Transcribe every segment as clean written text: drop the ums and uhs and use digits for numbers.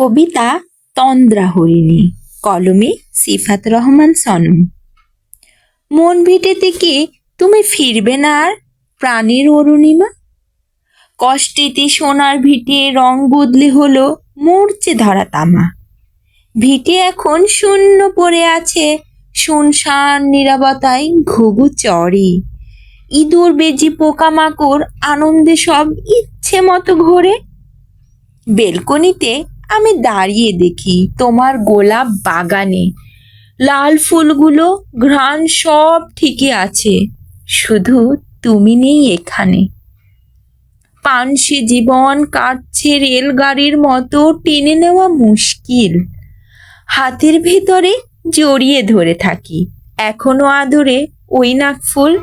কবিতা তন্দ্রা হরিণী, কলমে সিফাত রহমান সনম। মন ভিটেতে কি তুমি ফিরবে না আর, প্রাণের অরুণিমা? কষ্টেতে সোনার ভিটে রং বদলে হলো মরচে ধরা তামা। ভিটে এখন শূন্য পড়ে আছে, শুনশান নীরবতায় ঘুঘু চড়ে। ইঁদুর বেজি পোকামাকড় আনন্দে সব ইচ্ছে মতো ঘোরে। বেলকনিতে আমি দাঁড়িয়ে দেখি তোমার গোলাপ বাগানে লাল ফুলগুলো ঘ্রাণ সব ঠিকই আছে, শুধু তুমি নেই এখানে। পানসে জীবন কাটছে রেলগাড়ির মতো, টেনে নেওয়া মুশকিল। হাতের ভেতরে জড়িয়ে ধরে থাকি এখনো আদরে ওই নাকফুল।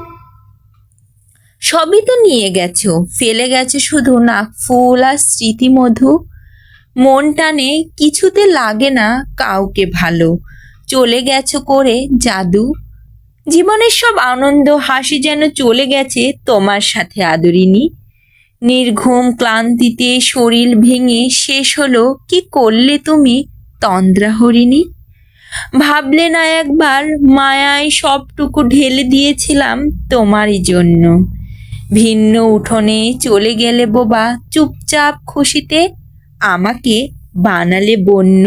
সবই তো নিয়ে গেছো, ফেলে গেছে শুধু নাকফুল আর স্মৃতিমধু। মন টানে কিছুতে লাগে না কাউকে ভালো, চলে গেছো করে জাদু। জীবনের সব আনন্দ হাসি যেন চলে গেছে তোমার সাথে আদরিনী। নির্ঘুম ক্লান্তিতে শরীর ভেঙে শেষ হলো কি করলে তুমি তন্দ্রা হরিণী? ভাবলে না একবার মায়ায় সবটুকু ঢেলে দিয়েছিলাম তোমারই জন্য। ভিন্ন উঠোনে চলে গেলে বোবা চুপচাপ খুশিতে, আমাকে বানালে বন্য।